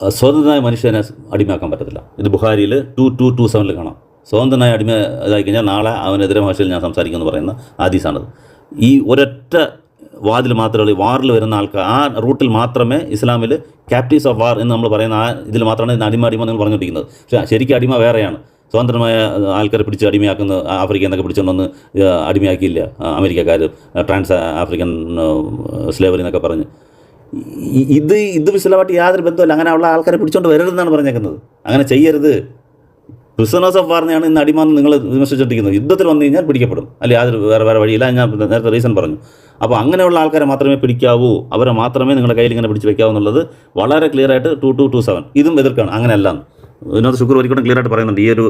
സ്വതന്ത്രനായ മനുഷ്യനെ അടിമയാക്കാൻ പറ്റത്തില്ല. ഇത് ബുഖാരിയിൽ 2227 കാണാം. സ്വതന്ത്രനായ അടിമ ഇതായി കഴിഞ്ഞാൽ നാളെ അവനെതിരെ ഭാഷയിൽ ഞാൻ സംസാരിക്കുമെന്ന് പറയുന്ന ഹദീസാണത്. ഈ ഒരൊറ്റ വാതിൽ മാത്രമേ വാറിൽ വരുന്ന ആൾക്കാർ ആ റൂട്ടിൽ മാത്രമേ ഇസ്ലാമിൽ ക്യാപ്റ്റീവ്സ് ഓഫ് വാർ എന്ന് നമ്മൾ പറയുന്ന ആ ഇതിൽ മാത്രമാണ് ഇതിന് അടിമ എന്ന് പറഞ്ഞുകൊണ്ടിരിക്കുന്നത്. പക്ഷേ ശരിക്കും അടിമ വേറെയാണ്. സ്വതന്ത്രമായ ആൾക്കാരെ പിടിച്ച് അടിമയാക്കുന്ന ആഫ്രിക്ക എന്നൊക്കെ പിടിച്ചുകൊണ്ടൊന്ന് അടിമയാക്കിയില്ല അമേരിക്കക്കാർ, ട്രാൻസ് ആഫ്രിക്കൻ സ്ലേവറി എന്നൊക്കെ പറഞ്ഞ്. ഇത് ഇസ്ലാമായിട്ട് യാതൊരു ബന്ധമല്ല. അങ്ങനെ ഉള്ള ആൾക്കാരെ പിടിച്ചുകൊണ്ട് വരരുതെന്നാണ് പറഞ്ഞേക്കുന്നത്. അങ്ങനെ ചെയ്യരുത്. പ്രിസണേഴ്സ് ഓഫ് വാറിനെയാണ് ഇന്ന് അടിമാന്ന് നിങ്ങൾ വിമർശിച്ചിട്ടിരിക്കുന്നത്. യുദ്ധത്തിൽ വന്നു കഴിഞ്ഞാൽ പിടിക്കപ്പെടും, അല്ലെങ്കിൽ യാതൊരു വേറെ വഴിയില്ല. ഞാൻ നേരത്തെ റീസൺ പറഞ്ഞു. അപ്പോൾ അങ്ങനെയുള്ള ആൾക്കാരെ മാത്രമേ പിടിക്കാവൂ, അവരെ മാത്രമേ നിങ്ങളുടെ കയ്യിൽ ഇങ്ങനെ പിടിച്ച് വെക്കാവൂ എന്നുള്ളത് വളരെ ക്ലിയർ ആയിട്ട് 2227 ഇതും എതിർക്കാണ്. അങ്ങനെയല്ല ഇതിനകത്ത് ശുക്ർ ഒരിക്കലും ക്ലിയർ ആയിട്ട് പറയുന്നുണ്ട്. ഈ ഒരു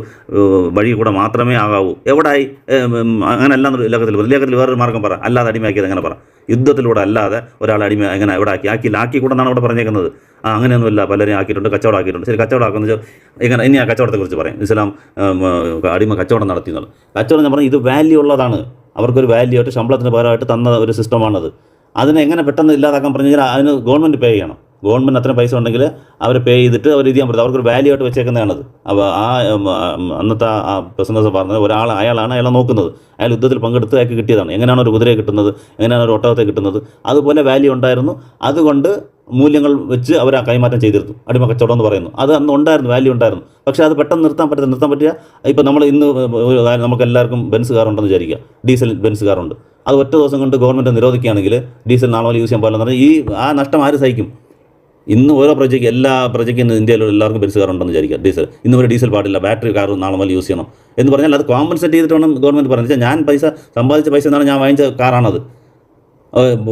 വഴി കൂടെ മാത്രമേ ആകാവൂ. എവിടായി അങ്ങനെയല്ല ലോകത്തിൽ വേറൊരു മാർഗ്ഗം പറ, അല്ലാതെ അടിമയാക്കിയത് എങ്ങനെ പറ? യുദ്ധത്തിലൂടെ അല്ലാതെ ഒരാളെ അടിമ എങ്ങനെ എവിടെ ആക്കിക്കൂടെന്നാണ് അവിടെ പറഞ്ഞേക്കുന്നത്. അങ്ങനെയൊന്നുമില്ല, പലരെയും ആക്കിയിട്ടുണ്ട്, കച്ചവടം ആക്കിയിട്ടുണ്ട്. ശരി, കച്ചവടം ആക്കുന്നത് എങ്ങനെ? ഇനി ആ കച്ചവടത്തെക്കുറിച്ച് പറയും. ഇസ്ലാം അടിമ കച്ചവടം നടത്തിയെന്നുള്ളത്. കച്ചവടം ഞാൻ പറഞ്ഞാൽ ഇത് വാല്യൂ ഉള്ളതാണ്. അവർക്കൊരു വാല്യൂ ആയിട്ട് ശമ്പളത്തിന് പകരമായിട്ട് തന്ന ഒരു സിസ്റ്റമാണത്. അതിനെ എങ്ങനെ പെട്ടെന്ന് ഇല്ലാതാക്കാൻ പറഞ്ഞു കഴിഞ്ഞാൽ അതിന് ഗവൺമെൻറ് പേ ചെയ്യണം. ഗവൺമെൻറ് അത്രയും പൈസ ഉണ്ടെങ്കിൽ അവരെ പേ ചെയ്തിട്ട് അവർ ഇത് ചെയ്യാൻ പറ്റും. അവർക്കൊരു വാല്യൂ ആയിട്ട് വെച്ചേക്കുന്നതാണത്. അപ്പോൾ അന്നത്തെ ആ പ്രസിഡൻസ് പറഞ്ഞത് അയാളെ നോക്കുന്നത്. അയാൾ യുദ്ധത്തിൽ പങ്കെടുത്ത് അയാൾക്ക് കിട്ടിയതാണ്. എങ്ങനെയാണ് ഒരു കുതിരയെ കിട്ടുന്നത്, എങ്ങനെയാണ് ഒരു ഒട്ടകത്തെ കിട്ടുന്നത്, അതുപോലെ വാല്യൂ ഉണ്ടായിരുന്നു. അതുകൊണ്ട് മൂല്യങ്ങൾ വെച്ച് അവർ ആ കൈമാറ്റം ചെയ്തിരുന്നു. അടിമ കച്ചവടം എന്ന് പറയുന്നു. അത് അന്ന് ഉണ്ടായിരുന്നു, വാല്യൂ ഉണ്ടായിരുന്നു. പക്ഷേ അത് പെട്ടെന്ന് നിർത്താൻ പറ്റിയ ഇപ്പോൾ നമ്മൾ ഇന്ന് നമുക്ക് എല്ലാവർക്കും ബെൻസ് കാറുണ്ടെന്ന് വിചാരിക്കുക. ഡീസൽ ബെൻസ് കാറുണ്ട്. അത് ഒറ്റ ദിവസം കൊണ്ട് ഗവൺമെൻറ് നിരോധിക്കുകയാണെങ്കിൽ ഡീസൽ നാളെ യൂസ് ചെയ്യാൻ പാടില്ലെന്ന് പറഞ്ഞാൽ ആ നഷ്ടം ആര് സഹിക്കും? ഇന്ന് ഓരോ എല്ലാ പ്രൊജക്റ്റും ഇന്ന് ഇന്ത്യയിലുള്ള എല്ലാവർക്കും ബെൻസ് കാറുണ്ടെന്ന് വിചാരിക്കുക. ഡീസൽ ഇന്ന് ഒരു ഡീസൽ പാടില്ല, ബാറ്ററി കാർ നാളെ മുതൽ യൂസ് ചെയ്യണം എന്ന് പറഞ്ഞാൽ അത് കോമ്പൻസേറ്റ് ചെയ്തിട്ട് വേണം ഗവൺമെൻറ് പറയുന്നത്. ഞാൻ സമ്പാദിച്ച പൈസ എന്നാണ് ഞാൻ വാങ്ങിച്ച കാറാണത്.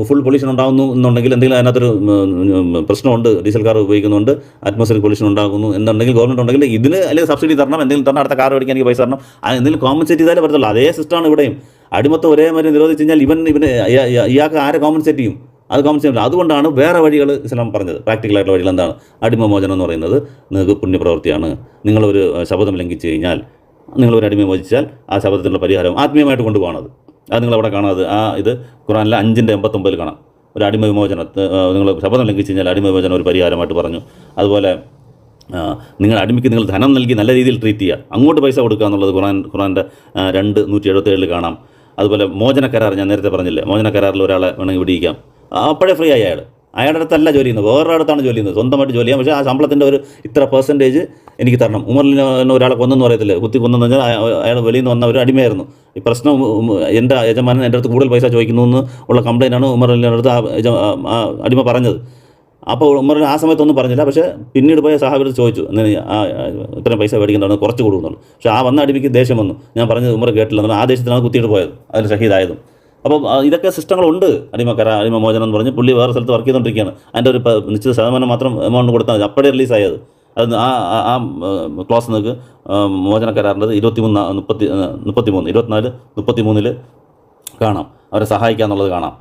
ഫുൾ പൊല്യൂഷൻ ഉണ്ടാകുന്നു എന്നുണ്ടെങ്കിൽ എന്തെങ്കിലും അതിനകത്തൊരു പ്രശ്നമുണ്ട്, ഡീസൽ കാർ ഉപയോഗിക്കുന്നുണ്ട്, അറ്റ്മോസ്ഫിയറിക് പൊല്യൂഷൻ ഉണ്ടാകുന്നു എന്നുണ്ടെങ്കിൽ ഗവൺമെൻറ് ഉണ്ടെങ്കിൽ ഇതിന് അല്ലെങ്കിൽ സബ്സിഡി തരണം, എന്തെങ്കിലും തരണം, അടുത്ത കാർ മേടിക്കാൻ എനിക്ക് പൈസ തരണം, എന്തെങ്കിലും കോമ്പൻസേറ്റ് ചെയ്താലേ പറ്റത്തുള്ളൂ. അതേ സിസ്റ്റമാണ് ഇവിടെയും. അടിമത്തം ഒരേ മാതിരി നിരോധിച്ച് കഴിഞ്ഞാൽ ഇയാൾക്ക് ആരെ കോമ്പൻസേറ്റ് ചെയ്യും? അത് കോമ്പൻസേറ്റ് ചെയ്യില്ല. അതുകൊണ്ടാണ് വേറെ വഴികൾ ഇസ്ലാം പറഞ്ഞത്. പ്രാക്ടിക്കലായിട്ടുള്ള വഴികൾ എന്താണ്? അടിമമോചനം എന്ന് പറയുന്നത് നിങ്ങൾക്ക് പുണ്യപ്രവൃത്തിയാണ്. നിങ്ങളൊരു ശബദം ലംഘിച്ച് കഴിഞ്ഞാൽ, നിങ്ങളൊരു അടിമ മോചിച്ചാൽ ആ ശബദത്തിനുള്ള പരിഹാരം ആത്മീയമായിട്ട് കൊണ്ടുപോകണത്. അത് നിങ്ങളവിടെ കാണാതെ ഇത് ഖുറാനിലെ 5:89 കാണാം. ഒരു അടിമ വിമോചനം, നിങ്ങൾ ശബദം ലംഘിച്ച് കഴിഞ്ഞാൽ അടിമ വിമോചനം ഒരു പരിഹാരമായിട്ട് പറഞ്ഞു. അതുപോലെ അടിമയ്ക്ക് നിങ്ങൾ ധനം നൽകി നല്ല രീതിയിൽ ട്രീറ്റ് ചെയ്യുക, അങ്ങോട്ട് പൈസ കൊടുക്കുക എന്നുള്ളത് ഖുറാൻ്റെ 2:177 കാണാം. അതുപോലെ മോചന കരാർ, ഞാൻ നേരത്തെ പറഞ്ഞില്ലേ, മോചന കരാറിൽ ഒരാളെ വേണമെങ്കിൽ വിടിയിക്കാം. അപ്പോഴേ ഫ്രീ ആയി അയാളുടെ അടുത്തല്ല ജോലി ചെയ്യുന്നത്, വേറൊരു അടുത്താണ് ജോലി ചെയ്യുന്നത്. സ്വന്തമായിട്ട് ജോലി ചെയ്യാം, പക്ഷേ ആ ശമ്പളത്തിൻ്റെ ഒരു ഇത്ര പെർസെൻറ്റേജ് എനിക്ക് തരണം. ഉമറിന് ഒരാളെ കൊന്നെന്ന് പറയത്തില്ല, കുത്തി കൊന്നെന്ന് പറഞ്ഞാൽ അയാൾ വെളിയിൽ നിന്ന് വന്ന ഒരു അടിമയായിരുന്നു. ഈ പ്രശ്നം എൻ്റെ യജമാനൻ എൻ്റെ അടുത്ത് കൂടുതൽ പൈസ ചോദിക്കുന്നു എന്ന് ഉള്ള കംപ്ലയിൻ്റാണ് ഉമറിൻ്റെ അടുത്ത് ആ അടിമ പറഞ്ഞത്. അപ്പോൾ ഉമറിന് ആ സമയത്തൊന്നും പറഞ്ഞില്ല. പക്ഷേ പിന്നീട് പോയ സഹാബിയുടെ ചോദിച്ചു, ഇത്രയും പൈസ മേടിക്കേണ്ടതാണ്, കുറച്ച് കൊടുക്കുന്നുള്ളൂ. പക്ഷേ ആ വന്ന അടിമയ്ക്ക് ദേഷ്യം വന്നു. ഞാൻ പറഞ്ഞത് ഉമർ കേട്ടില്ല. ആ ദേഷ്യത്തിനാണ് കുത്തിയിട്ട് പോയത്, അതിൽ ഷഹീദായതും. അപ്പോൾ ഇതൊക്കെ സിസ്റ്റങ്ങളുണ്ട്. അടിമമോചനം എന്ന് പറഞ്ഞ് പുള്ളി വേറെ സ്ഥലത്ത് വർക്ക് ചെയ്തുകൊണ്ടിരിക്കുകയാണ്. അതിൻ്റെ ഒരു നിശ്ചിത ശതമാനം മാത്രം എമൗണ്ട് കൊടുത്താൽ മതി, അപ്പോഴേ റിലീസായത്. അത് ആ ക്ലോസ് നിങ്ങൾക്ക് മോചന കരാറിൻ്റെ 24-33 കാണാം. അവരെ സഹായിക്കുക എന്നുള്ളത് കാണാം.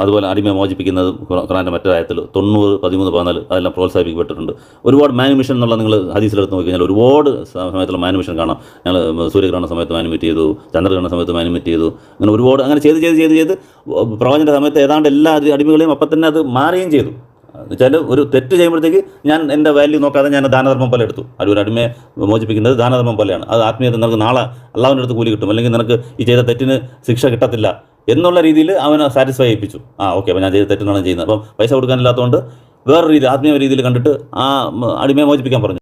അതുപോലെ അടിമയെ മോചിപ്പിക്കുന്നത് ഖുറാൻ്റെ മറ്റൊരായത്തിൽ 90-13-14 അതെല്ലാം പ്രോത്സാഹിപ്പിക്കപ്പെട്ടിട്ടുണ്ട്. ഒരുപാട് മാനുമിഷൻ എന്നുള്ള നിങ്ങൾ ഹദീസിലെടുത്ത് നോക്കി കഴിഞ്ഞാൽ ഒരുപാട് സമയത്തുള്ള മാനുമിഷൻ കാണാം. ഞങ്ങൾ സൂര്യഗ്രഹണ സമയത്ത് മാനുമിറ്റ് ചെയ്തു, ചന്ദ്രഗ്രഹണ സമയത്ത് മാനുമിറ്റ് ചെയ്തു. അങ്ങനെ ഒരുപാട് അങ്ങനെ ചെയ്ത് പ്രവാചകൻ്റെ സമയത്ത് ഏതാണ്ട് എല്ലാ അടിമകളെയും അപ്പം തന്നെ അത് മാറുകയും ചെയ്തു. എന്നുവെച്ചാൽ ഒരു തെറ്റ് ചെയ്യുമ്പോഴത്തേക്ക് ഞാൻ എൻ്റെ വാല്യൂ നോക്കാതെ ഞാൻ ദാനധർമ്മം പോലെ എടുത്തു. ഒരു അടിമയെ മോചിപ്പിക്കുന്നത് ദാനധർമ്മം പോലെയാണ്. അത് ആത്മീയത നിനക്ക് നാളെ അള്ളാഹുവിൻ്റെ അടുത്ത് കൂലി കിട്ടും, അല്ലെങ്കിൽ നിനക്ക് ഈ ചെയ്ത തെറ്റിന് ശിക്ഷ കിട്ടത്തില്ല എന്നുള്ള രീതിയിൽ അവനെ സാറ്റിസ്ഫൈ ചെയ്യിപ്പിച്ചു. ഓക്കെ, അപ്പോൾ ഞാൻ ചെയ്ത തെറ്റിനാണ് ചെയ്യുന്നത്. അപ്പം പൈസ കൊടുക്കാനില്ലാത്തതുകൊണ്ട് വേറെ രീതി, ആത്മീയ രീതിയിൽ കണ്ടിട്ട് ആ അടിമയെ മോചിപ്പിക്കാൻ പറഞ്ഞു.